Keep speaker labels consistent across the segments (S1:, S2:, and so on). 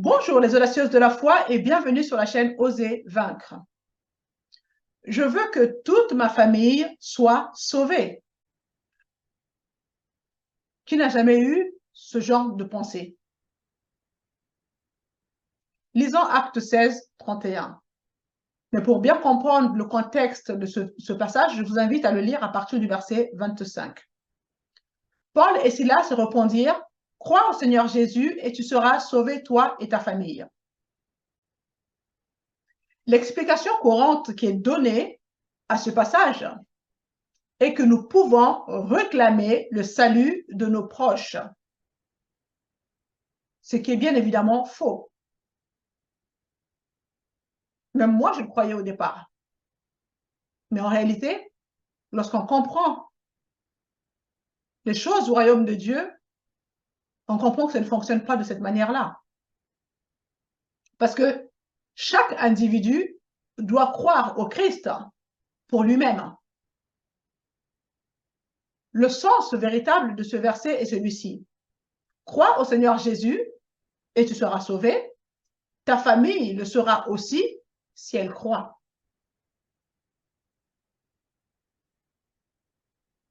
S1: Bonjour les audacieuses de la foi et bienvenue sur la chaîne Oser vaincre. Je veux que toute ma famille soit sauvée. Qui n'a jamais eu ce genre de pensée? Lisons Acte 16, 31. Mais pour bien comprendre le contexte de ce passage, je vous invite à le lire à partir du verset 25. Paul et Silas répondirent, « Crois au Seigneur Jésus et tu seras sauvé, toi et ta famille. » L'explication courante qui est donnée à ce passage est que nous pouvons réclamer le salut de nos proches, ce qui est bien évidemment faux. Même moi, je le croyais au départ. Mais en réalité, lorsqu'on comprend les choses du royaume de Dieu, on comprend que ça ne fonctionne pas de cette manière-là. Parce que chaque individu doit croire au Christ pour lui-même. Le sens véritable de ce verset est celui-ci. Crois au Seigneur Jésus et tu seras sauvé. Ta famille le sera aussi si elle croit.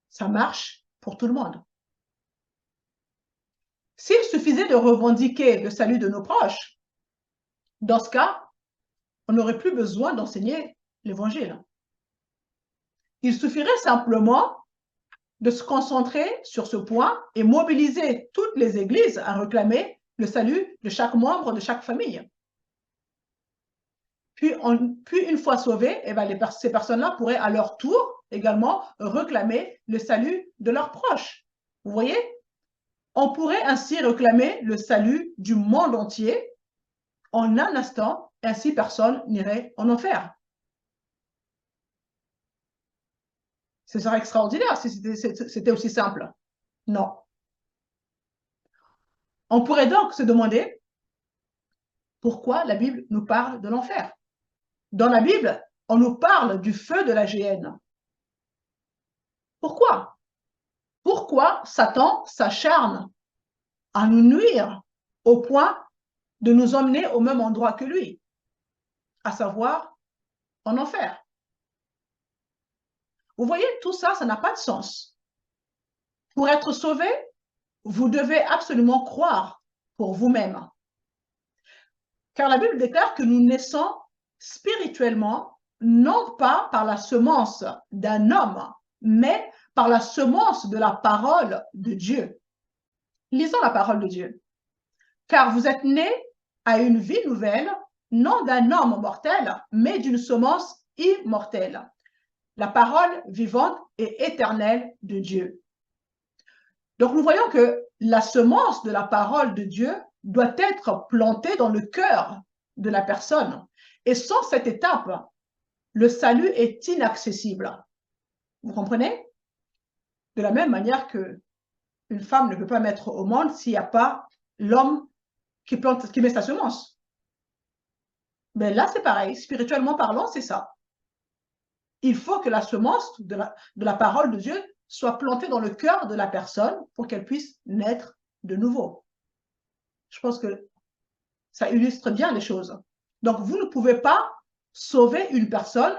S1: Ça marche pour tout le monde. S'il suffisait de revendiquer le salut de nos proches, dans ce cas, on n'aurait plus besoin d'enseigner l'Évangile. Il suffirait simplement de se concentrer sur ce point et mobiliser toutes les églises à réclamer le salut de chaque membre de chaque famille. Puis une fois sauvés, ces personnes-là pourraient à leur tour également réclamer le salut de leurs proches. Vous voyez? On pourrait ainsi réclamer le salut du monde entier en un instant, ainsi personne n'irait en enfer. Ce serait extraordinaire si c'était aussi simple. Non. On pourrait donc se demander pourquoi la Bible nous parle de l'enfer. Dans la Bible, on nous parle du feu de la géhenne. Pourquoi? Pourquoi Satan s'acharne à nous nuire au point de nous emmener au même endroit que lui, à savoir en enfer? Vous voyez, tout ça, ça n'a pas de sens. Pour être sauvé, vous devez absolument croire pour vous-même. Car la Bible déclare que nous naissons spirituellement, non pas par la semence d'un homme, mais par la semence de la parole de Dieu. Lisons la parole de Dieu. Car vous êtes nés à une vie nouvelle, non d'un homme mortel, mais d'une semence immortelle, la parole vivante et éternelle de Dieu. Donc nous voyons que la semence de la parole de Dieu doit être plantée dans le cœur de la personne. Et sans cette étape, le salut est inaccessible. Vous comprenez? De la même manière que une femme ne peut pas mettre au monde s'il n'y a pas l'homme qui met sa semence. Mais là, c'est pareil. Spirituellement parlant, c'est ça. Il faut que la semence de la parole de Dieu soit plantée dans le cœur de la personne pour qu'elle puisse naître de nouveau. Je pense que ça illustre bien les choses. Donc, vous ne pouvez pas sauver une personne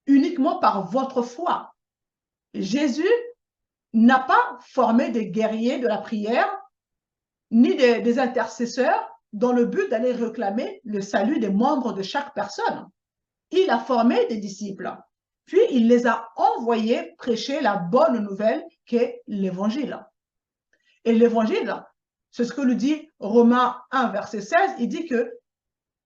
S1: uniquement par votre foi. Jésus n'a pas formé des guerriers de la prière, ni des intercesseurs dans le but d'aller réclamer le salut des membres de chaque personne. Il a formé des disciples, puis il les a envoyés prêcher la bonne nouvelle qu'est l'Évangile. Et l'Évangile, c'est ce que nous dit Romains 1, verset 16, il dit que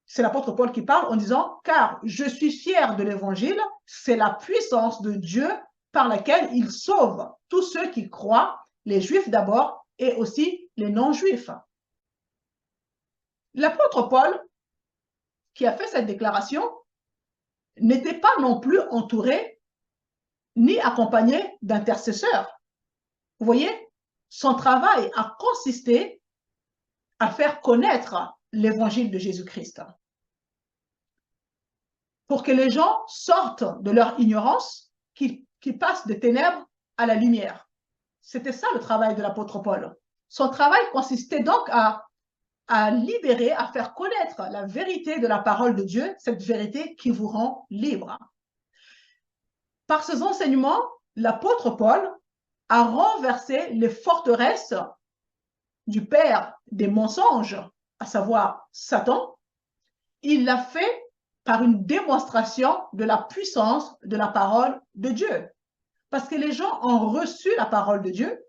S1: c'est l'apôtre Paul qui parle en disant « Car je suis fier de l'Évangile, c'est la puissance de Dieu par laquelle il sauve tous ceux qui croient, les Juifs d'abord et aussi les non-Juifs. » L'apôtre Paul, qui a fait cette déclaration, n'était pas non plus entouré ni accompagné d'intercesseurs. Vous voyez, son travail a consisté à faire connaître l'évangile de Jésus-Christ pour que les gens sortent de leur ignorance, qu'ils passent des ténèbres à la lumière. C'était ça le travail de l'apôtre Paul. Son travail consistait donc à à libérer, à faire connaître la vérité de la parole de Dieu, cette vérité qui vous rend libre. Par ces enseignements, l'apôtre Paul a renversé les forteresses du père des mensonges, à savoir Satan. Il l'a fait par une démonstration de la puissance de la parole de Dieu. Parce que les gens ont reçu la parole de Dieu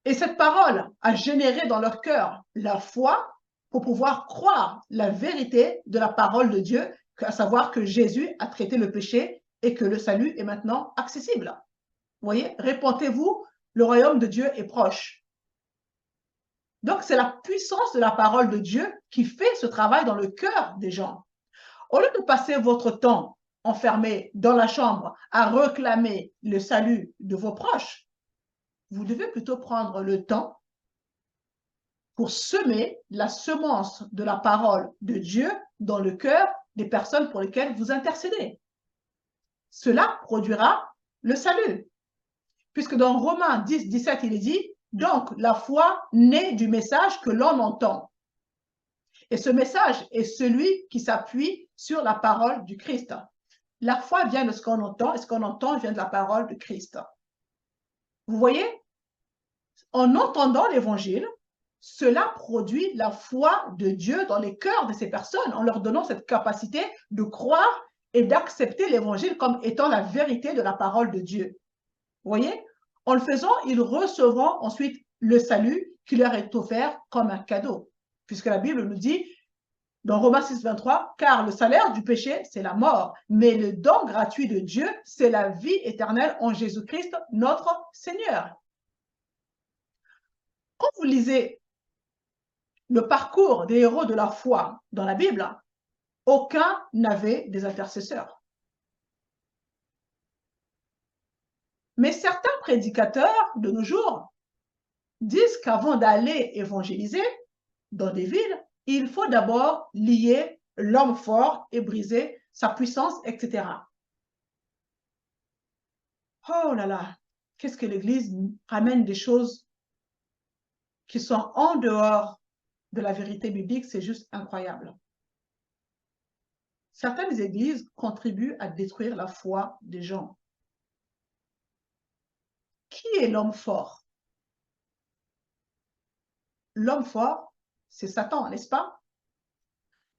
S1: et cette parole a généré dans leur cœur la foi pour pouvoir croire la vérité de la parole de Dieu, à savoir que Jésus a traité le péché et que le salut est maintenant accessible. Vous voyez, répentez-vous, le royaume de Dieu est proche. Donc, c'est la puissance de la parole de Dieu qui fait ce travail dans le cœur des gens. Au lieu de passer votre temps enfermé dans la chambre à réclamer le salut de vos proches, vous devez plutôt prendre le temps pour semer la semence de la parole de Dieu dans le cœur des personnes pour lesquelles vous intercédez. Cela produira le salut. Puisque dans Romains 10, 17, il est dit, donc la foi naît du message que l'on entend. Et ce message est celui qui s'appuie sur la parole du Christ. La foi vient de ce qu'on entend et ce qu'on entend vient de la parole de Christ. Vous voyez, en entendant l'évangile, cela produit la foi de Dieu dans les cœurs de ces personnes en leur donnant cette capacité de croire et d'accepter l'évangile comme étant la vérité de la parole de Dieu. Vous voyez, en le faisant, ils recevront ensuite le salut qui leur est offert comme un cadeau. Puisque la Bible nous dit, dans Romains 6, 23, car le salaire du péché, c'est la mort, mais le don gratuit de Dieu, c'est la vie éternelle en Jésus-Christ, notre Seigneur. Quand vous lisez le parcours des héros de la foi dans la Bible, aucun n'avait des intercesseurs. Mais certains prédicateurs de nos jours disent qu'avant d'aller évangéliser dans des villes, il faut d'abord lier l'homme fort et briser sa puissance, etc. Oh là là, qu'est-ce que l'Église ramène des choses qui sont en dehors de la vérité biblique, c'est juste incroyable. Certaines églises contribuent à détruire la foi des gens. Qui est l'homme fort? L'homme fort, c'est Satan, n'est-ce pas?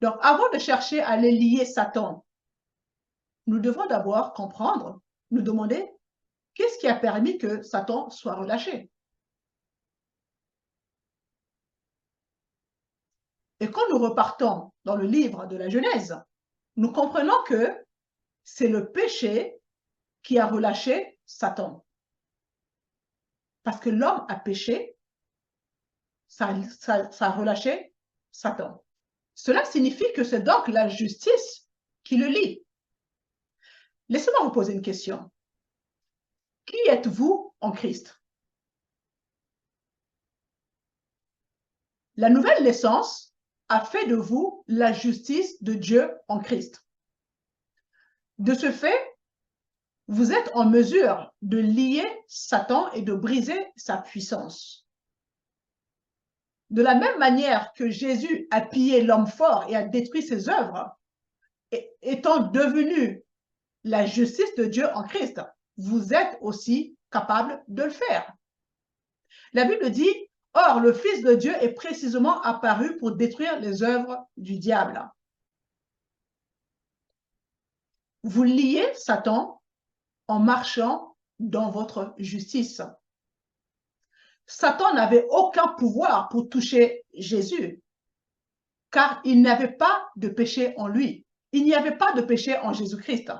S1: Donc, avant de chercher à les lier Satan, nous devons d'abord comprendre, nous demander, qu'est-ce qui a permis que Satan soit relâché? Et quand nous repartons dans le livre de la Genèse, nous comprenons que c'est le péché qui a relâché Satan. Parce que l'homme a péché, ça a relâché Satan. Cela signifie que c'est donc la justice qui le lie. Laissez-moi vous poser une question. Qui êtes-vous en Christ? La nouvelle naissance a fait de vous la justice de Dieu en Christ. De ce fait, vous êtes en mesure de lier Satan et de briser sa puissance. De la même manière que Jésus a pillé l'homme fort et a détruit ses œuvres, étant devenu la justice de Dieu en Christ, vous êtes aussi capable de le faire. La Bible dit, or le Fils de Dieu est précisément apparu pour détruire les œuvres du diable. Vous liez Satan en marchant dans votre justice. Satan n'avait aucun pouvoir pour toucher Jésus, car il n'avait pas de péché en lui. Il n'y avait pas de péché en Jésus-Christ.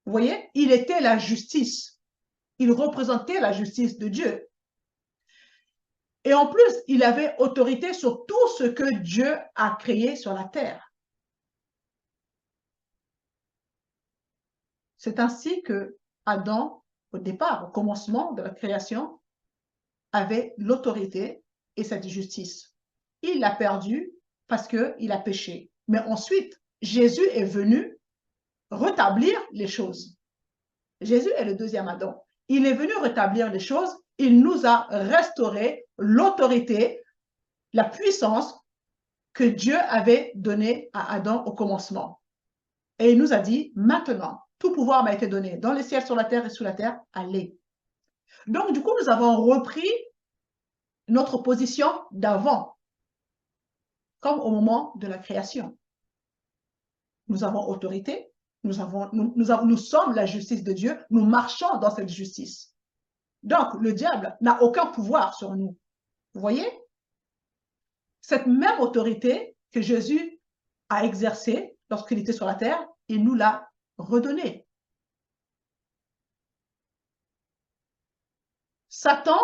S1: Vous voyez, il était la justice. Il représentait la justice de Dieu. Et en plus, il avait autorité sur tout ce que Dieu a créé sur la terre. C'est ainsi que Adam, au départ, au commencement de la création, avait l'autorité et cette justice. Il l'a perdu parce qu'il a péché. Mais ensuite, Jésus est venu rétablir les choses. Jésus est le deuxième Adam. Il est venu rétablir les choses. Il nous a restauré l'autorité la puissance que Dieu avait donnée à Adam au commencement. Et il nous a dit, maintenant, tout pouvoir m'a été donné dans les ciels, sur la terre et sous la terre, allez. Donc, du coup, nous avons repris notre position d'avant, comme au moment de la création. Nous avons autorité, nous sommes la justice de Dieu, nous marchons dans cette justice. Donc, le diable n'a aucun pouvoir sur nous. Vous voyez? Cette même autorité que Jésus a exercée lorsqu'il était sur la terre, il nous l'a redonnée. Satan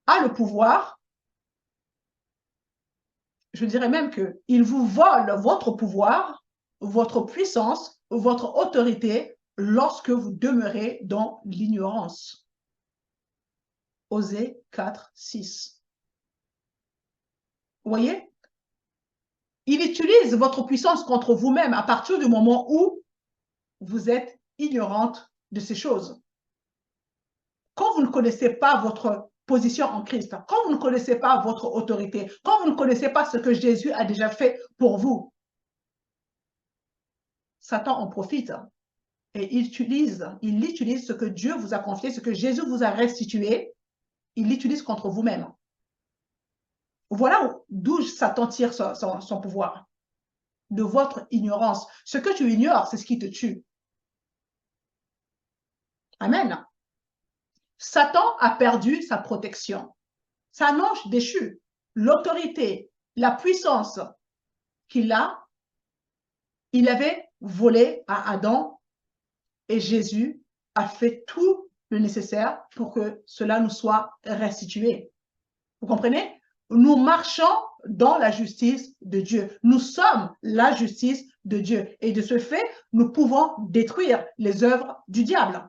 S1: a le pouvoir, je dirais même qu'il vous vole votre pouvoir, votre puissance, votre autorité lorsque vous demeurez dans l'ignorance. Osée 4, 6. Vous voyez? Il utilise votre puissance contre vous-même à partir du moment où vous êtes ignorante de ces choses. Quand vous ne connaissez pas votre position en Christ, quand vous ne connaissez pas votre autorité, quand vous ne connaissez pas ce que Jésus a déjà fait pour vous, Satan en profite et il utilise ce que Dieu vous a confié, ce que Jésus vous a restitué, il l'utilise contre vous-même. Voilà d'où Satan tire son pouvoir, de votre ignorance. Ce que tu ignores, c'est ce qui te tue. Amen. Satan a perdu sa protection. C'est un ange déchu. L'autorité, la puissance qu'il a, il avait volé à Adam et Jésus a fait tout le nécessaire pour que cela nous soit restitué. Vous comprenez? Nous marchons dans la justice de Dieu. Nous sommes la justice de Dieu. Et de ce fait, nous pouvons détruire les œuvres du diable.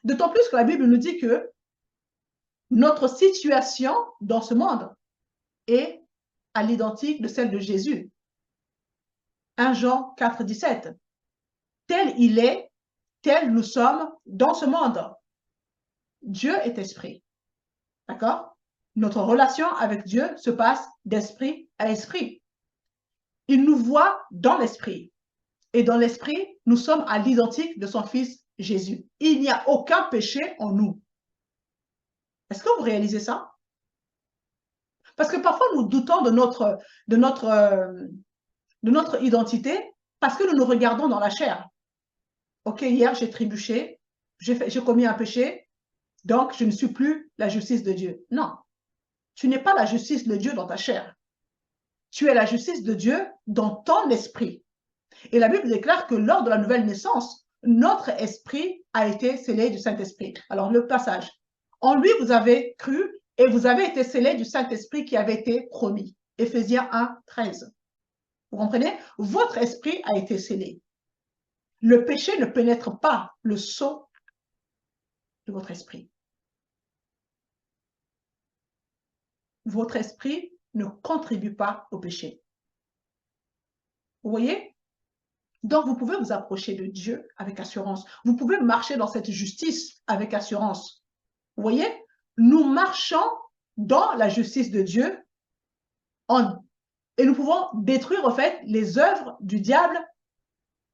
S1: D'autant plus que la Bible nous dit que notre situation dans ce monde est à l'identique de celle de Jésus. 1 Jean 4, 17. Tel il est, tel nous sommes dans ce monde. Dieu est esprit. D'accord? Notre relation avec Dieu se passe d'esprit à esprit. Il nous voit dans l'esprit. Et dans l'esprit, nous sommes à l'identique de son Fils Jésus. Il n'y a aucun péché en nous. Est-ce que vous réalisez ça? Parce que parfois, nous doutons de notre identité parce que nous nous regardons dans la chair. Ok, hier, j'ai trébuché, j'ai commis un péché, donc je ne suis plus la justice de Dieu. Non, tu n'es pas la justice de Dieu dans ta chair. Tu es la justice de Dieu dans ton esprit. Et la Bible déclare que lors de la nouvelle naissance, notre esprit a été scellé du Saint-Esprit. Alors, le passage. En lui, vous avez cru et vous avez été scellés du Saint-Esprit qui avait été promis. Éphésiens 1, 13. Vous comprenez? Votre esprit a été scellé. Le péché ne pénètre pas le sceau de votre esprit. Votre esprit ne contribue pas au péché. Vous voyez? Donc, vous pouvez vous approcher de Dieu avec assurance. Vous pouvez marcher dans cette justice avec assurance. Vous voyez? Nous marchons dans la justice de Dieu et nous pouvons détruire, en fait, les œuvres du diable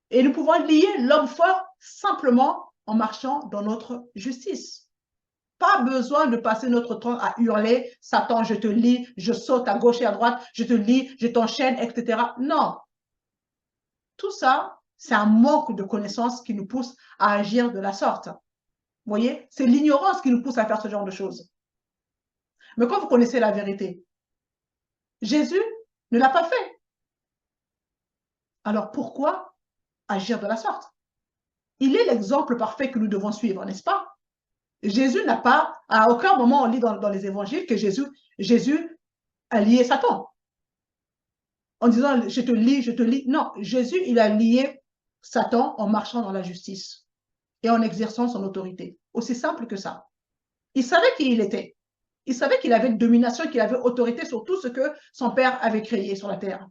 S1: et nous pouvons lier l'homme fort simplement en marchant dans notre justice. Pas besoin de passer notre temps à hurler, Satan, je te lie, je saute à gauche et à droite, je te lie, je t'enchaîne, etc. Non. Tout ça, c'est un manque de connaissances qui nous pousse à agir de la sorte. Vous voyez, c'est l'ignorance qui nous pousse à faire ce genre de choses. Mais quand vous connaissez la vérité, Jésus ne l'a pas fait. Alors pourquoi agir de la sorte? Il est l'exemple parfait que nous devons suivre, n'est-ce pas? Jésus n'a pas, à aucun moment on lit dans les évangiles que Jésus a lié Satan. En disant, je te lie, je te lie. Non, Jésus, il a lié Satan en marchant dans la justice et en exerçant son autorité. Aussi simple que ça. Il savait qui il était. Il savait qu'il avait une domination, qu'il avait autorité sur tout ce que son père avait créé sur la terre.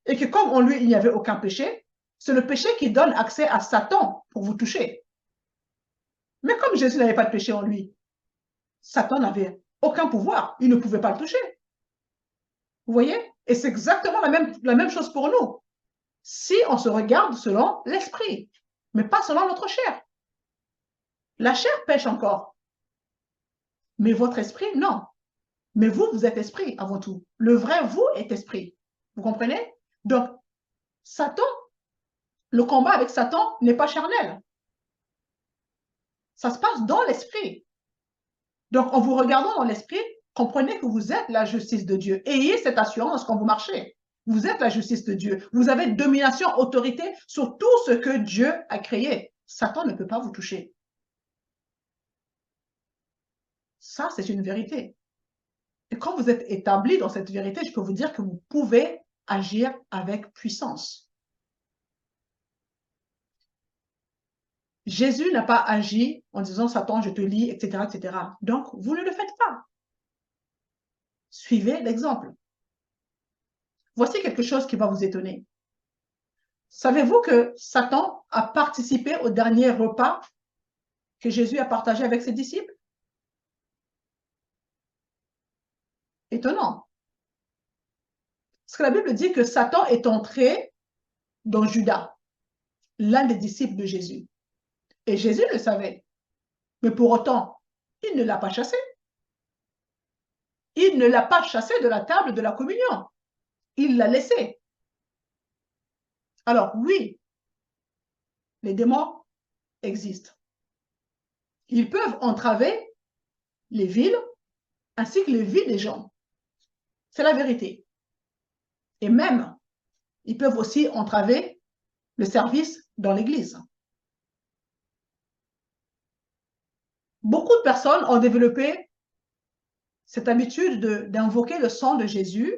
S1: Et que comme en lui, il n'y avait aucun péché, c'est le péché qui donne accès à Satan pour vous toucher. Mais comme Jésus n'avait pas de péché en lui, Satan n'avait aucun pouvoir. Il ne pouvait pas le toucher. Vous voyez? Et c'est exactement la même chose pour nous. Si on se regarde selon l'esprit, mais pas selon notre chair. La chair pêche encore, mais votre esprit, non. Mais vous, vous êtes esprit avant tout. Le vrai vous est esprit. Vous comprenez? Donc, Satan, le combat avec Satan n'est pas charnel. Ça se passe dans l'esprit. Donc, en vous regardant dans l'esprit, comprenez que vous êtes la justice de Dieu. Ayez cette assurance quand vous marchez. Vous êtes la justice de Dieu. Vous avez domination, autorité sur tout ce que Dieu a créé. Satan ne peut pas vous toucher. Ça, c'est une vérité. Et quand vous êtes établi dans cette vérité, je peux vous dire que vous pouvez agir avec puissance. Jésus n'a pas agi en disant « Satan, je te lie, etc. etc. » Donc, vous ne le faites pas. Suivez l'exemple. Voici quelque chose qui va vous étonner. Savez-vous que Satan a participé au dernier repas que Jésus a partagé avec ses disciples? Étonnant. Parce que la Bible dit que Satan est entré dans Judas, l'un des disciples de Jésus. Et Jésus le savait. Mais pour autant, il ne l'a pas chassé. Il ne l'a pas chassé de la table de la communion. Il l'a laissé. Alors oui, les démons existent. Ils peuvent entraver les villes ainsi que les vies des gens. C'est la vérité. Et même, ils peuvent aussi entraver le service dans l'Église. Beaucoup de personnes ont développé cette habitude d'invoquer le sang de Jésus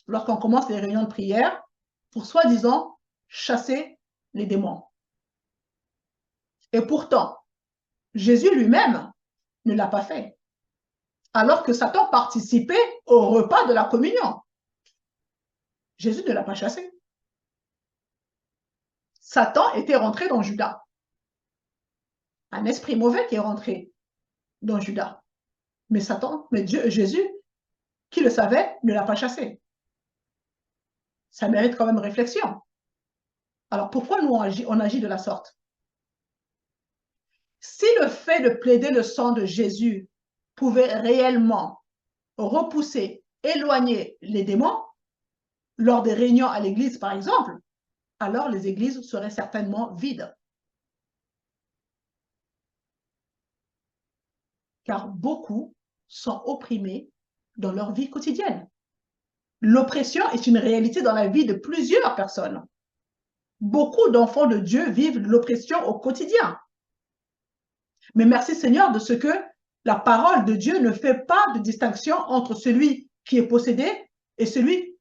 S1: lorsqu'on commence les réunions de prière pour soi-disant chasser les démons. Et pourtant, Jésus lui-même ne l'a pas fait, alors que Satan participait au repas de la communion. Jésus ne l'a pas chassé. Satan était rentré dans Judas. Un esprit mauvais qui est rentré dans Judas. Mais Jésus, qui le savait, ne l'a pas chassé. Ça mérite quand même réflexion. Alors pourquoi nous on agit de la sorte? Si le fait de plaider le sang de Jésus pouvait réellement repousser, éloigner les démons, lors des réunions à l'église par exemple, alors les églises seraient certainement vides. Car beaucoup sont opprimés dans leur vie quotidienne. L'oppression est une réalité dans la vie de plusieurs personnes. Beaucoup d'enfants de Dieu vivent l'oppression au quotidien. Mais merci Seigneur de ce que la parole de Dieu ne fait pas de distinction entre celui qui est possédé et celui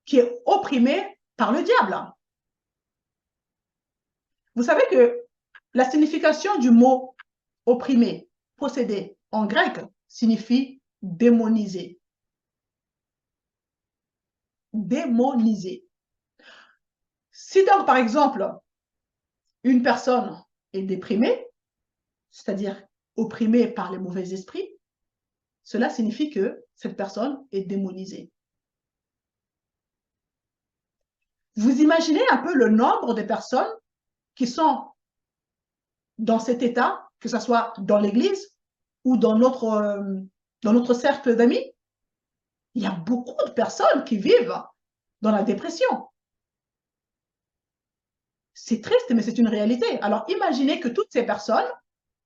S1: qui est opprimé par le diable. Vous savez que la signification du mot opprimé, possédé, en grec, signifie démoniser. Démoniser. Si donc, par exemple, une personne est déprimée, c'est-à-dire opprimée par les mauvais esprits, cela signifie que cette personne est démonisée. Vous imaginez un peu le nombre de personnes qui sont dans cet état, que ce soit dans l'Église ou dans notre cercle d'amis? Il y a beaucoup de personnes qui vivent dans la dépression. C'est triste, mais c'est une réalité. Alors imaginez que toutes ces personnes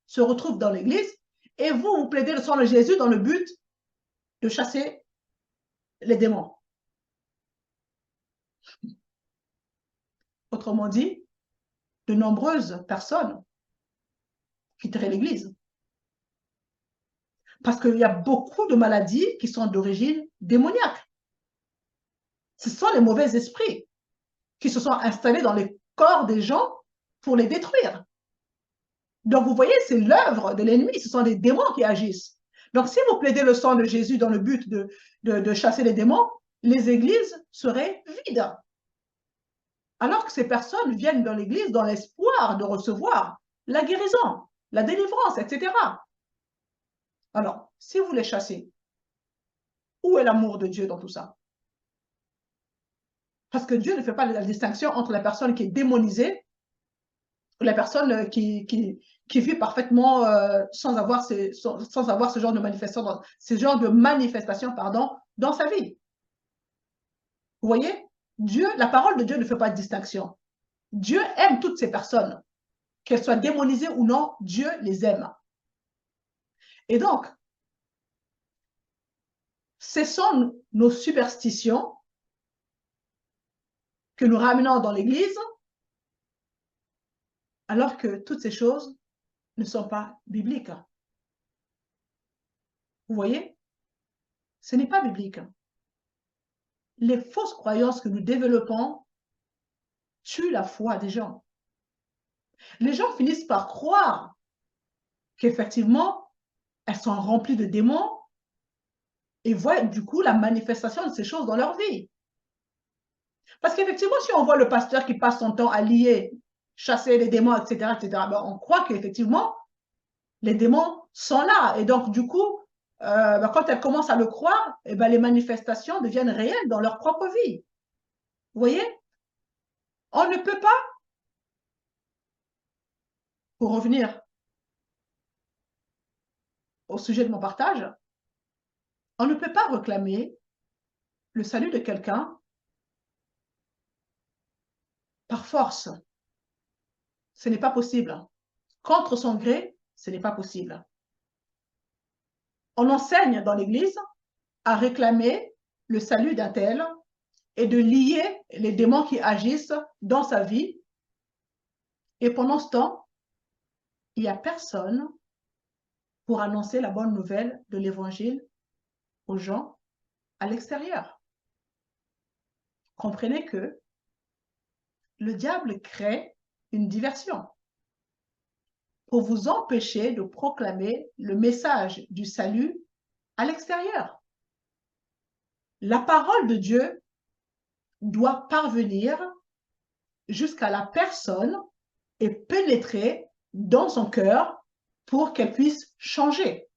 S1: se retrouvent dans l'Église et vous plaidez le sang de Jésus dans le but de chasser les démons. Autrement dit, de nombreuses personnes quitteraient l'Église. Parce qu'il y a beaucoup de maladies qui sont d'origine démoniaque. Ce sont les mauvais esprits qui se sont installés dans les corps des gens pour les détruire. Donc, vous voyez, c'est l'œuvre de l'ennemi, ce sont les démons qui agissent. Donc, si vous plaidez le sang de Jésus dans le but de chasser les démons, les églises seraient vides. Alors que ces personnes viennent dans l'église dans l'espoir de recevoir la guérison, la délivrance, etc. Alors, si vous les chassez, où est l'amour de Dieu dans tout ça? Parce que Dieu ne fait pas la distinction entre la personne qui est démonisée ou la personne qui vit parfaitement sans avoir ce genre de manifestation, dans sa vie. Vous voyez? La parole de Dieu ne fait pas de distinction. Dieu aime toutes ces personnes. Qu'elles soient démonisées ou non, Dieu les aime. Et donc, cessons nos superstitions que nous ramenons dans l'Église, alors que toutes ces choses ne sont pas bibliques. Vous voyez? Ce n'est pas biblique. Les fausses croyances que nous développons tuent la foi des gens. Les gens finissent par croire qu'effectivement, elles sont remplies de démons et voient du coup la manifestation de ces choses dans leur vie. Parce qu'effectivement, si on voit le pasteur qui passe son temps à lier, chasser les démons, etc., ben on croit qu'effectivement, les démons sont là. Et donc, du coup, ben quand elles commencent à le croire, ben les manifestations deviennent réelles dans leur propre vie. Vous voyez? On ne peut pas, pour revenir au sujet de mon partage, on ne peut pas réclamer le salut de quelqu'un par force. Ce n'est pas possible. Contre son gré, ce n'est pas possible. On enseigne dans l'Église à réclamer le salut d'un tel et de lier les démons qui agissent dans sa vie. Et pendant ce temps, il n'y a personne pour annoncer la bonne nouvelle de l'Évangile aux gens à l'extérieur. Comprenez que le diable crée une diversion pour vous empêcher de proclamer le message du salut à l'extérieur. La parole de Dieu doit parvenir jusqu'à la personne et pénétrer dans son cœur pour qu'elle puisse changer.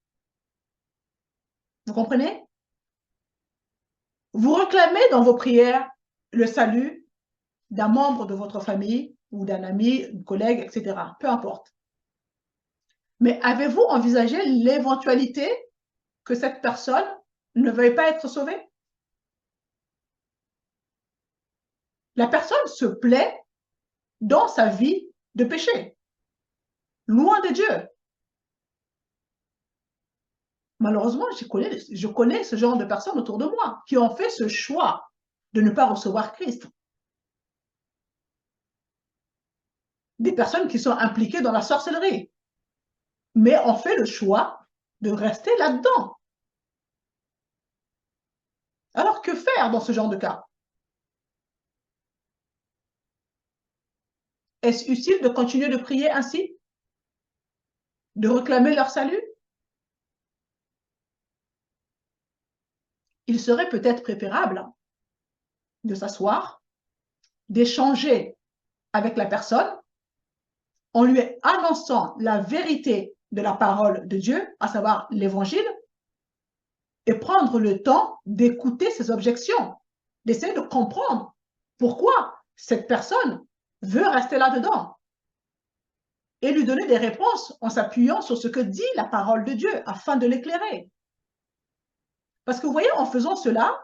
S1: Vous comprenez? Vous réclamez dans vos prières le salut d'un membre de votre famille ou d'un ami, un collègue, etc. Peu importe. Mais avez-vous envisagé l'éventualité que cette personne ne veuille pas être sauvée? La personne se plaît dans sa vie de péché, loin de Dieu. Malheureusement, je connais ce genre de personnes autour de moi qui ont fait ce choix de ne pas recevoir Christ. Des personnes qui sont impliquées dans la sorcellerie, mais ont fait le choix de rester là-dedans. Alors, que faire dans ce genre de cas? Est-ce utile de continuer de prier ainsi? De réclamer leur salut? Il serait peut-être préférable de s'asseoir, d'échanger avec la personne en lui annonçant la vérité de la parole de Dieu, à savoir l'évangile, et prendre le temps d'écouter ses objections, d'essayer de comprendre pourquoi cette personne veut rester là-dedans et lui donner des réponses en s'appuyant sur ce que dit la parole de Dieu afin de l'éclairer. Parce que vous voyez, en faisant cela,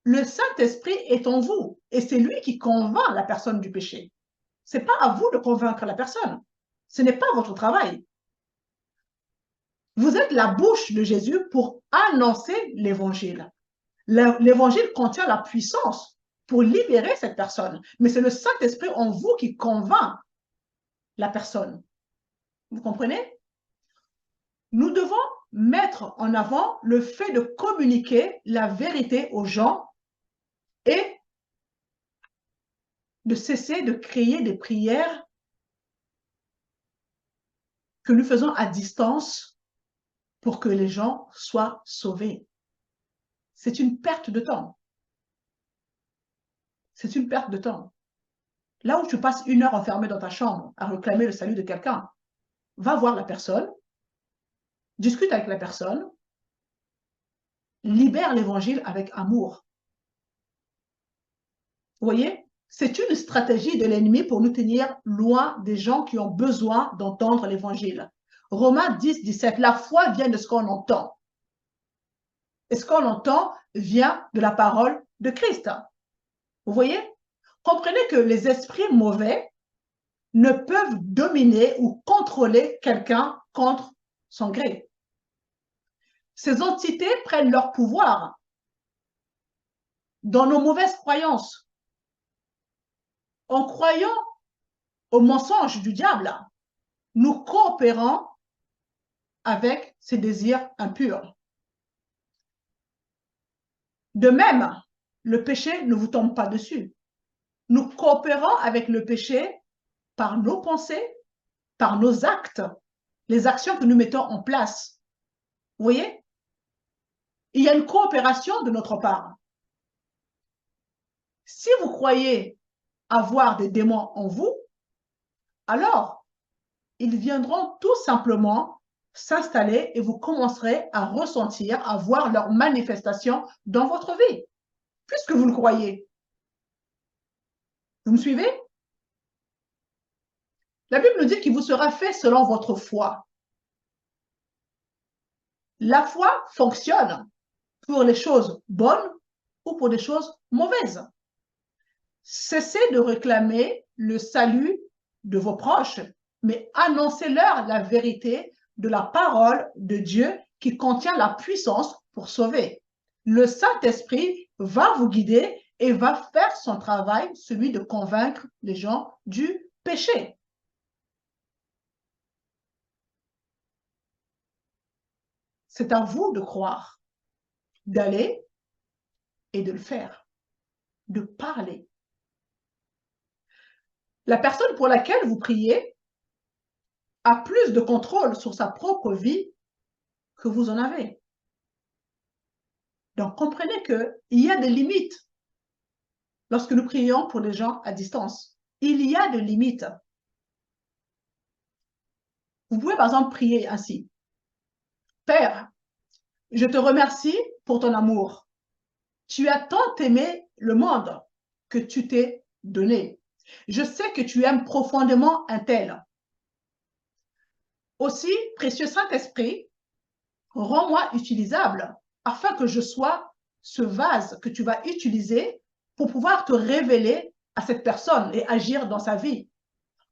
S1: le Saint-Esprit est en vous et c'est lui qui convainc la personne du péché. Ce n'est pas à vous de convaincre la personne. Ce n'est pas votre travail. Vous êtes la bouche de Jésus pour annoncer l'évangile. L'évangile contient la puissance pour libérer cette personne, mais c'est le Saint-Esprit en vous qui convainc la personne. Vous comprenez? Nous devons mettre en avant le fait de communiquer la vérité aux gens et de cesser de créer des prières que nous faisons à distance pour que les gens soient sauvés. C'est une perte de temps. C'est une perte de temps. Là où tu passes 1 heure enfermé dans ta chambre à réclamer le salut de quelqu'un, va voir la personne, discute avec la personne, libère l'évangile avec amour. Vous voyez, c'est une stratégie de l'ennemi pour nous tenir loin des gens qui ont besoin d'entendre l'évangile. Romains 10, 17, la foi vient de ce qu'on entend. Et ce qu'on entend vient de la parole de Christ. Vous voyez? Comprenez que les esprits mauvais ne peuvent dominer ou contrôler quelqu'un contre son gré. Ces entités prennent leur pouvoir dans nos mauvaises croyances. En croyant au mensonge du diable, nous coopérons avec ses désirs impurs. De même, le péché ne vous tombe pas dessus. Nous coopérons avec le péché par nos pensées, par nos actes, les actions que nous mettons en place. Vous voyez? Il y a une coopération de notre part. Si vous croyez avoir des démons en vous, alors ils viendront tout simplement s'installer et vous commencerez à ressentir, à voir leur manifestation dans votre vie, puisque vous le croyez. Vous me suivez? La Bible nous dit qu'il vous sera fait selon votre foi. La foi fonctionne pour les choses bonnes ou pour des choses mauvaises. Cessez de réclamer le salut de vos proches, mais annoncez-leur la vérité de la parole de Dieu qui contient la puissance pour sauver. Le Saint-Esprit va vous guider et va faire son travail, celui de convaincre les gens du péché. C'est à vous de croire, d'aller et de le faire, de parler. La personne pour laquelle vous priez a plus de contrôle sur sa propre vie que vous en avez. Donc, comprenez qu'il y a des limites lorsque nous prions pour des gens à distance. Il y a des limites. Vous pouvez par exemple prier ainsi. Père, je te remercie pour ton amour. Tu as tant aimé le monde que tu t'es donné. Je sais que tu aimes profondément un tel. Aussi, précieux Saint-Esprit, rends-moi utilisable afin que je sois ce vase que tu vas utiliser pour pouvoir te révéler à cette personne et agir dans sa vie.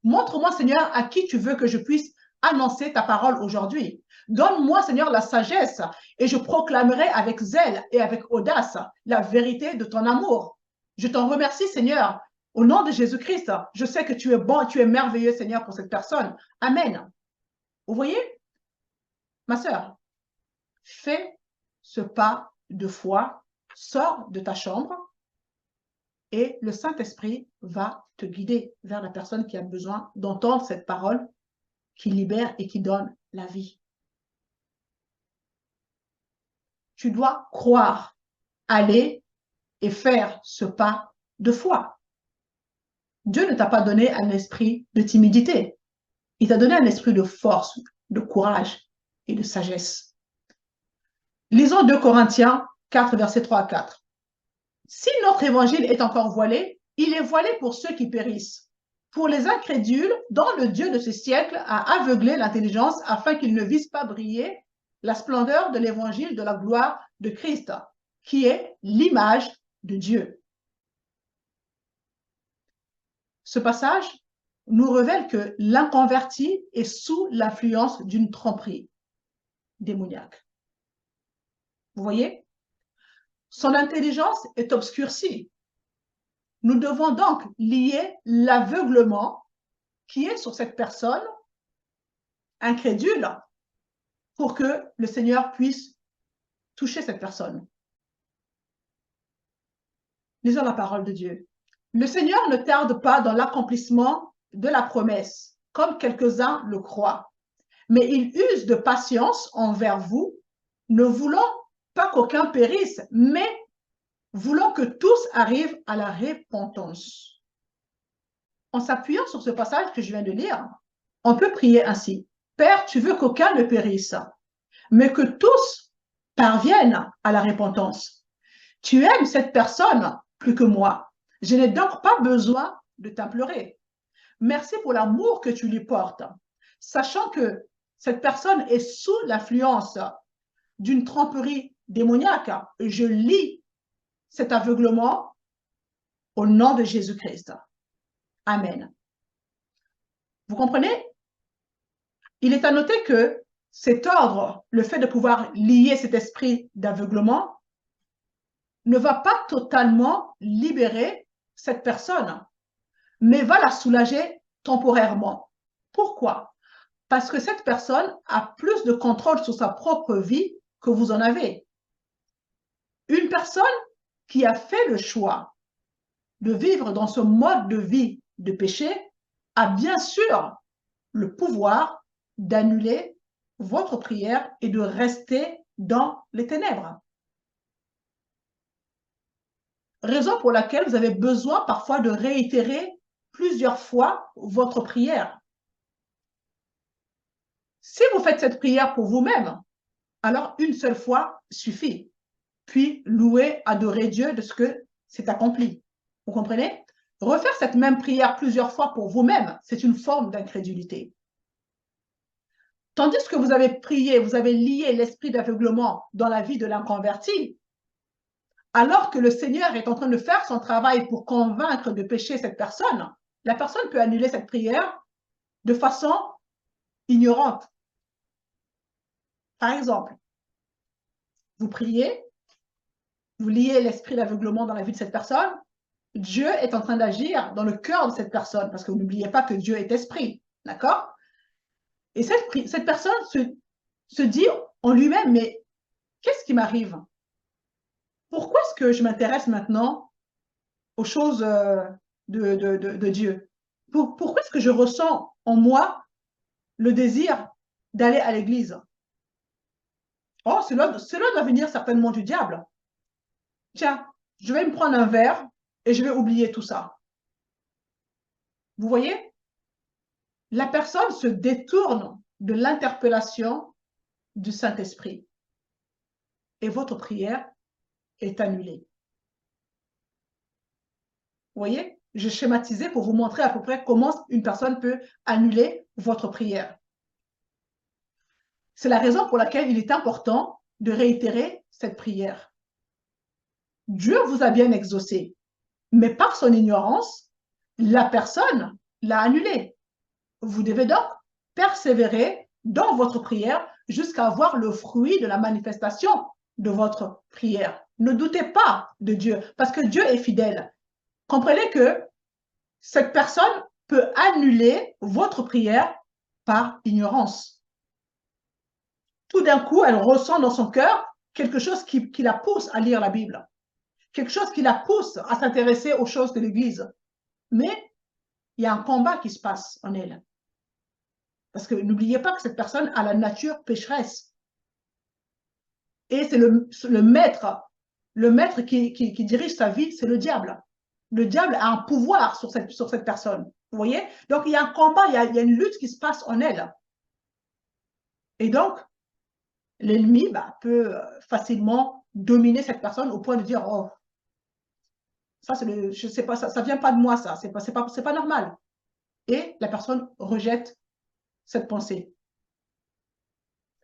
S1: Montre-moi, Seigneur, à qui tu veux que je puisse annoncer ta parole aujourd'hui. Donne-moi, Seigneur, la sagesse et je proclamerai avec zèle et avec audace la vérité de ton amour. Je t'en remercie, Seigneur. Au nom de Jésus-Christ, je sais que tu es bon, tu es merveilleux, Seigneur, pour cette personne. Amen. Vous voyez, ma sœur, fais ce pas de foi, sors de ta chambre et le Saint-Esprit va te guider vers la personne qui a besoin d'entendre cette parole qui libère et qui donne la vie. Tu dois croire, aller et faire ce pas de foi. Dieu ne t'a pas donné un esprit de timidité. Il t'a donné un esprit de force, de courage et de sagesse. Lisons 2 Corinthiens 4, versets 3 à 4. Si notre évangile est encore voilé, il est voilé pour ceux qui périssent. Pour les incrédules, dont le Dieu de ce siècle a aveuglé l'intelligence afin qu'ils ne vissent pas briller la splendeur de l'évangile de la gloire de Christ, qui est l'image de Dieu. Ce passage nous révèle que l'inconverti est sous l'influence d'une tromperie démoniaque. Vous voyez? Son intelligence est obscurcie. Nous devons donc lier l'aveuglement qui est sur cette personne incrédule pour que le Seigneur puisse toucher cette personne. Lisons la parole de Dieu. Le Seigneur ne tarde pas dans l'accomplissement de la promesse, comme quelques-uns le croient, mais il use de patience envers vous, ne voulant pas qu'aucun périsse, mais voulant que tous arrivent à la repentance. En s'appuyant sur ce passage que je viens de lire, on peut prier ainsi. Père, tu veux qu'aucun ne périsse, mais que tous parvienne à la repentance. Tu aimes cette personne plus que moi. Je n'ai donc pas besoin de t'implorer. Merci pour l'amour que tu lui portes, sachant que cette personne est sous l'influence d'une tromperie démoniaque. Je lis cet aveuglement au nom de Jésus-Christ. Amen. Vous comprenez? Il est à noter que cet ordre, le fait de pouvoir lier cet esprit d'aveuglement, ne va pas totalement libérer cette personne, mais va la soulager temporairement. Pourquoi? Parce que cette personne a plus de contrôle sur sa propre vie que vous en avez. Une personne qui a fait le choix de vivre dans ce mode de vie de péché a bien sûr le pouvoir d'annuler votre prière et de rester dans les ténèbres. Raison pour laquelle vous avez besoin parfois de réitérer plusieurs fois votre prière. Si vous faites cette prière pour vous-même, alors une seule fois suffit. Puis louer, adorer Dieu de ce que c'est accompli. Vous comprenez? Refaire cette même prière plusieurs fois pour vous-même, c'est une forme d'incrédulité. Tandis que vous avez prié, vous avez lié l'esprit d'aveuglement dans la vie de l'inconverti, alors que le Seigneur est en train de faire son travail pour convaincre de péché cette personne, la personne peut annuler cette prière de façon ignorante. Par exemple, vous priez, vous liez l'esprit d'aveuglement dans la vie de cette personne, Dieu est en train d'agir dans le cœur de cette personne, parce que n'oubliez pas que Dieu est esprit, d'accord? Et cette personne se dit en lui-même, mais qu'est-ce qui m'arrive? Pourquoi est-ce que je m'intéresse maintenant aux choses de Dieu? Pourquoi est-ce que je ressens en moi le désir d'aller à l'église? Oh, cela doit venir certainement du diable. Tiens, je vais me prendre un verre et je vais oublier tout ça. Vous voyez? La personne se détourne de l'interpellation du Saint-Esprit et votre prière est annulée. Vous voyez? Je schématisais pour vous montrer à peu près comment une personne peut annuler votre prière. C'est la raison pour laquelle il est important de réitérer cette prière. Dieu vous a bien exaucé, mais par son ignorance, la personne l'a annulé. Vous devez donc persévérer dans votre prière jusqu'à voir le fruit de la manifestation de votre prière. Ne doutez pas de Dieu, parce que Dieu est fidèle. Comprenez que cette personne peut annuler votre prière par ignorance. Tout d'un coup, elle ressent dans son cœur quelque chose qui la pousse à lire la Bible, quelque chose qui la pousse à s'intéresser aux choses de l'Église. Mais il y a un combat qui se passe en elle. Parce que n'oubliez pas que cette personne a la nature pécheresse. Et c'est le maître qui dirige sa vie, c'est le diable. Le diable a un pouvoir sur cette personne. Vous voyez? Donc, il y a un combat, il y a une lutte qui se passe en elle. Et donc, l'ennemi peut facilement dominer cette personne au point de dire, oh, ça, je sais pas, ça vient pas de moi, ça, c'est pas normal. Et la personne rejette cette pensée.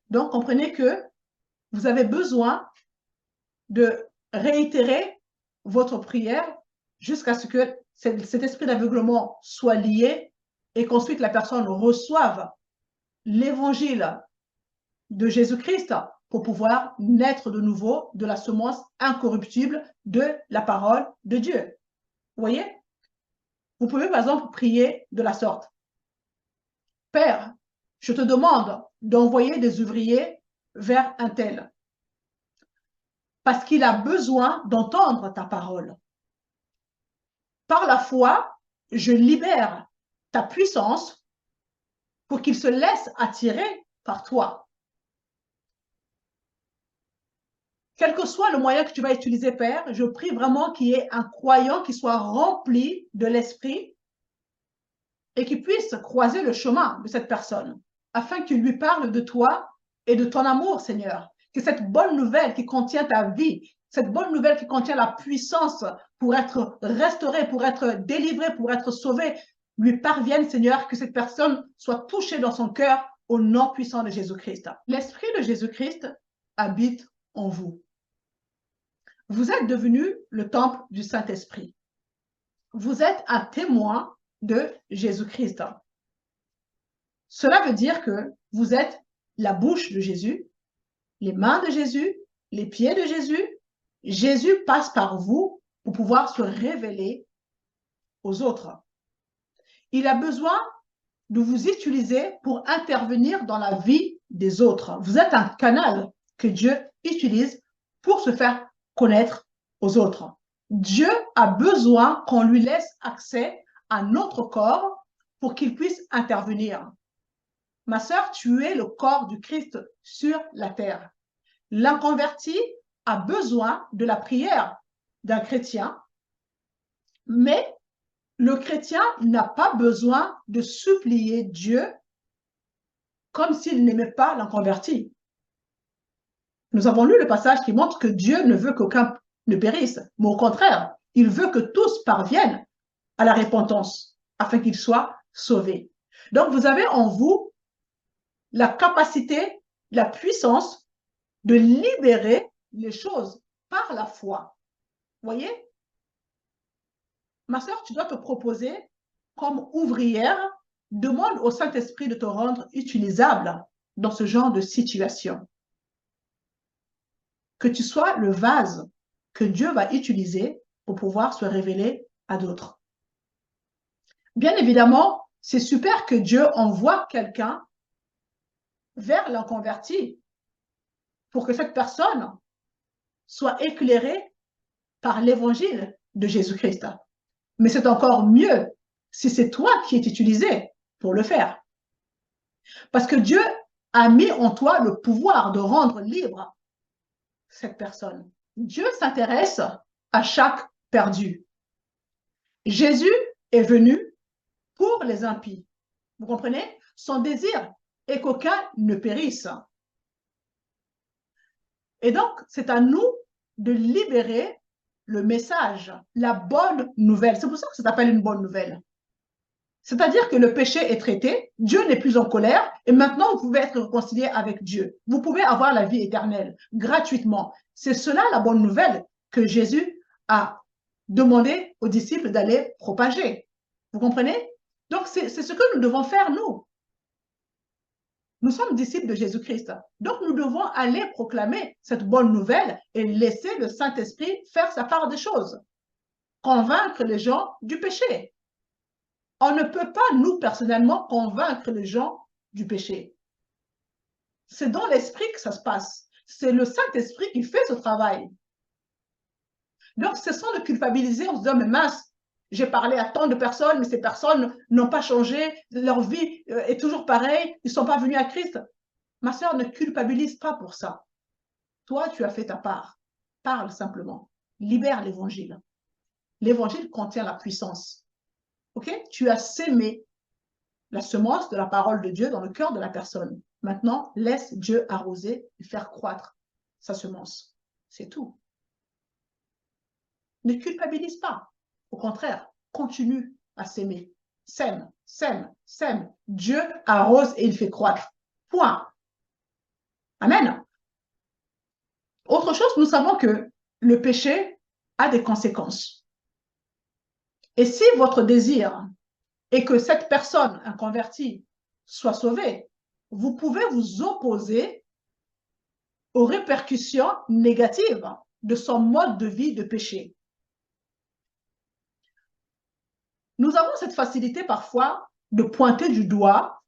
S1: Donc, comprenez que vous avez besoin de réitérer votre prière jusqu'à ce que cet esprit d'aveuglement soit lié et qu'ensuite la personne reçoive l'évangile de Jésus-Christ pour pouvoir naître de nouveau de la semence incorruptible de la parole de Dieu. Vous voyez? Vous pouvez par exemple prier de la sorte. Père, je te demande d'envoyer des ouvriers vers un tel, parce qu'il a besoin d'entendre ta parole. Par la foi, je libère ta puissance pour qu'il se laisse attirer par toi. Quel que soit le moyen que tu vas utiliser, Père, je prie vraiment qu'il y ait un croyant qui soit rempli de l'Esprit et qui puisse croiser le chemin de cette personne, afin qu'il lui parle de toi et de ton amour, Seigneur. que cette bonne nouvelle qui contient ta vie, cette bonne nouvelle qui contient la puissance pour être restaurée, pour être délivrée, pour être sauvée, lui parvienne, Seigneur, que cette personne soit touchée dans son cœur au nom puissant de Jésus-Christ. L'Esprit de Jésus-Christ habite en vous. Vous êtes devenu le temple du Saint-Esprit. Vous êtes un témoin de Jésus-Christ. Cela veut dire que vous êtes la bouche de Jésus, les mains de Jésus, les pieds de Jésus. Jésus passe par vous pour pouvoir se révéler aux autres. Il a besoin de vous utiliser pour intervenir dans la vie des autres. Vous êtes un canal que Dieu utilise pour se faire connaître aux autres. Dieu a besoin qu'on lui laisse accès à notre corps pour qu'il puisse intervenir. Ma sœur, tu es le corps du Christ sur la terre. L'inconverti a besoin de la prière d'un chrétien, mais le chrétien n'a pas besoin de supplier Dieu comme s'il n'aimait pas l'inconverti. Nous avons lu le passage qui montre que Dieu ne veut qu'aucun ne périsse, mais au contraire, il veut que tous parviennent à la repentance afin qu'ils soient sauvés. Donc, vous avez en vous la capacité, la puissance de libérer les choses par la foi. Vous voyez? Ma sœur, tu dois te proposer comme ouvrière, demande au Saint-Esprit de te rendre utilisable dans ce genre de situation. Que tu sois le vase que Dieu va utiliser pour pouvoir se révéler à d'autres. Bien évidemment, c'est super que Dieu envoie quelqu'un vers l'inconverti pour que cette personne soit éclairée par l'évangile de Jésus-Christ. Mais c'est encore mieux si c'est toi qui es utilisé pour le faire. Parce que Dieu a mis en toi le pouvoir de rendre libre cette personne. Dieu s'intéresse à chaque perdu. Jésus est venu pour les impies. Vous comprenez? Son désir est qu'aucun ne périsse. Et donc, c'est à nous de libérer le message, la bonne nouvelle. C'est pour ça que ça s'appelle une bonne nouvelle. C'est-à-dire que le péché est traité, Dieu n'est plus en colère, et maintenant vous pouvez être réconcilié avec Dieu. Vous pouvez avoir la vie éternelle gratuitement. C'est cela la bonne nouvelle que Jésus a demandé aux disciples d'aller propager. Vous comprenez? Donc, c'est ce que nous devons faire, nous. Nous sommes disciples de Jésus-Christ. Donc, nous devons aller proclamer cette bonne nouvelle et laisser le Saint-Esprit faire sa part des choses. Convaincre les gens du péché. On ne peut pas, nous, personnellement, convaincre les gens du péché. C'est dans l'esprit que ça se passe. C'est le Saint-Esprit qui fait ce travail. Donc, c'est sans le culpabiliser en se disant, mais mince, j'ai parlé à tant de personnes, mais ces personnes n'ont pas changé, leur vie est toujours pareille, ils ne sont pas venus à Christ. Ma sœur, ne culpabilise pas pour ça. Toi, tu as fait ta part. Parle simplement. Libère l'évangile. L'évangile contient la puissance. Ok? Tu as sémé la semence de la parole de Dieu dans le cœur de la personne. Maintenant, laisse Dieu arroser et faire croître sa semence. C'est tout. Ne culpabilise pas. Au contraire, continue à s'aimer. Sème, sème, sème. Dieu arrose et il fait croître. Point. Amen. Autre chose, nous savons que le péché a des conséquences. Et si votre désir est que cette personne inconvertie soit sauvée, vous pouvez vous opposer aux répercussions négatives de son mode de vie de péché. Nous avons cette facilité parfois de pointer du doigt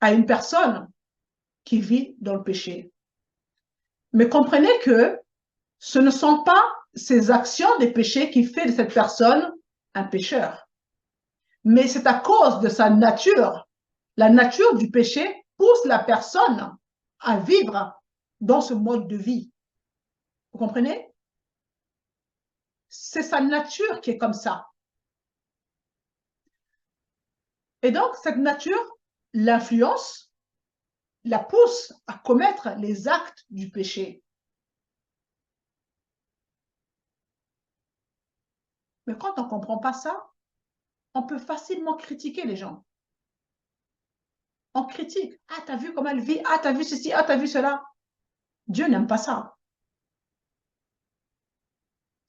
S1: à une personne qui vit dans le péché. Mais comprenez que ce ne sont pas ces actions des péchés qui font de cette personne un pécheur. Mais c'est à cause de sa nature. La nature du péché pousse la personne à vivre dans ce mode de vie. Vous comprenez? C'est sa nature qui est comme ça. Et donc, cette nature l'influence la pousse à commettre les actes du péché. Mais quand on ne comprend pas ça, on peut facilement critiquer les gens. On critique. Ah, t'as vu comment elle vit? Ah, t'as vu ceci? Ah, t'as vu cela? Dieu n'aime pas ça.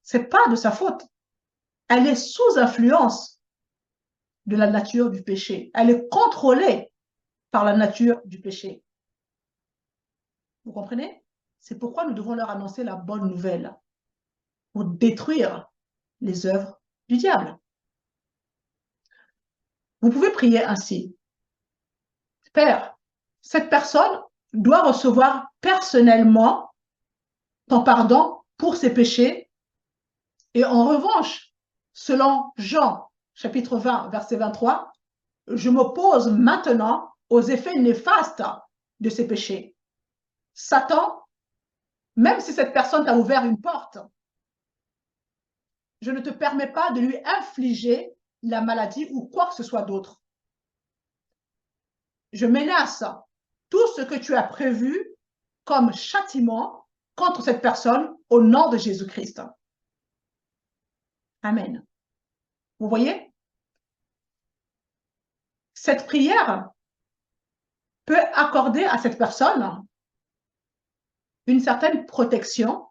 S1: C'est pas de sa faute. Elle est sous influence de la nature du péché. Elle est contrôlée par la nature du péché. Vous comprenez? C'est pourquoi nous devons leur annoncer la bonne nouvelle pour détruire les œuvres du diable. Vous pouvez prier ainsi. Père, cette personne doit recevoir personnellement ton pardon pour ses péchés. Et en revanche, selon Jean, chapitre 20, verset 23, je m'oppose maintenant aux effets néfastes de ses péchés. Satan, même si cette personne t'a ouvert une porte, je ne te permets pas de lui infliger la maladie ou quoi que ce soit d'autre. Je menace tout ce que tu as prévu comme châtiment contre cette personne au nom de Jésus-Christ. Amen. Vous voyez? Cette prière peut accorder à cette personne une certaine protection,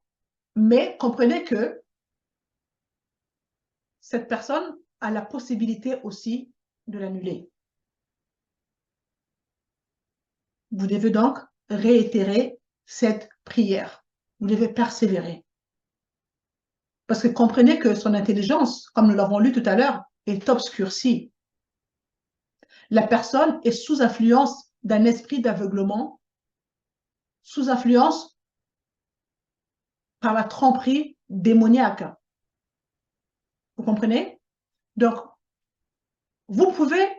S1: mais comprenez que cette personne a la possibilité aussi de l'annuler. Vous devez donc réitérer cette prière. Vous devez persévérer. Parce que comprenez que son intelligence, comme nous l'avons lu tout à l'heure, est obscurcie. La personne est sous influence d'un esprit d'aveuglement, sous influence par la tromperie démoniaque. Vous comprenez? Donc, vous pouvez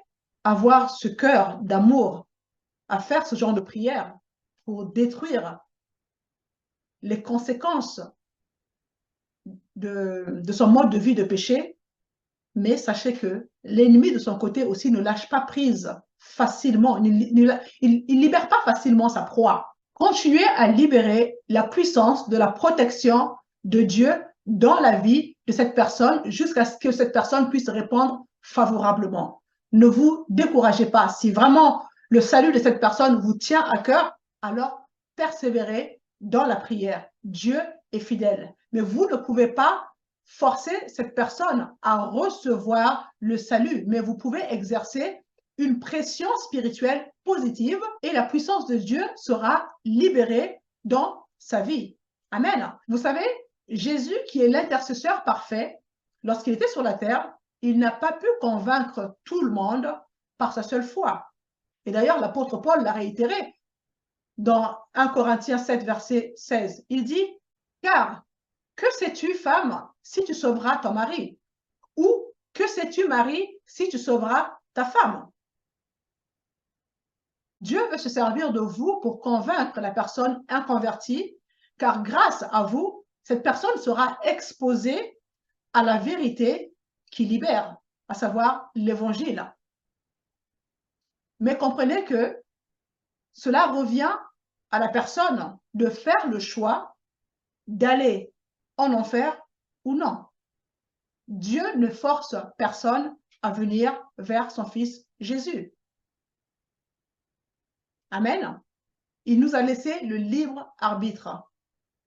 S1: avoir ce cœur d'amour à faire ce genre de prière pour détruire les conséquences de son mode de vie de péché, mais sachez que l'ennemi de son côté aussi ne lâche pas prise facilement, il ne libère pas facilement sa proie. Continuez à libérer la puissance de la protection de Dieu dans la vie de cette personne jusqu'à ce que cette personne puisse répondre favorablement. Ne vous découragez pas. Si vraiment le salut de cette personne vous tient à cœur, alors persévérez dans la prière. Dieu est fidèle. Mais vous ne pouvez pas forcer cette personne à recevoir le salut, mais vous pouvez exercer une pression spirituelle positive et la puissance de Dieu sera libérée dans sa vie. Amen. Vous savez, Jésus, qui est l'intercesseur parfait, lorsqu'il était sur la terre, il n'a pas pu convaincre tout le monde par sa seule foi. Et d'ailleurs, l'apôtre Paul l'a réitéré dans 1 Corinthiens 7, verset 16. Il dit, « Car que sais-tu, femme, si tu sauveras ton mari? Ou que sais-tu, mari, si tu sauveras ta femme? » Dieu veut se servir de vous pour convaincre la personne inconvertie, car grâce à vous, cette personne sera exposée à la vérité qui libère, à savoir l'évangile. Mais comprenez que cela revient à la personne de faire le choix d'aller en enfer ou non. Dieu ne force personne à venir vers son Fils Jésus. Amen. Il nous a laissé le libre arbitre.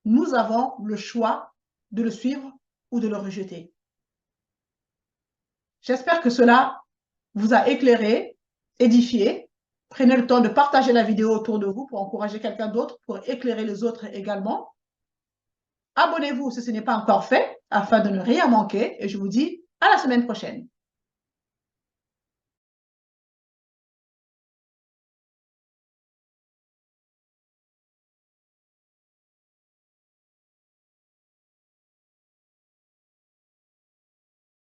S1: Nous avons le choix de le suivre ou de le rejeter. J'espère que cela vous a éclairé, édifié. Prenez le temps de partager la vidéo autour de vous pour encourager quelqu'un d'autre, pour éclairer les autres également. Abonnez-vous si ce n'est pas encore fait, afin de ne rien manquer. Et je vous dis à la semaine prochaine.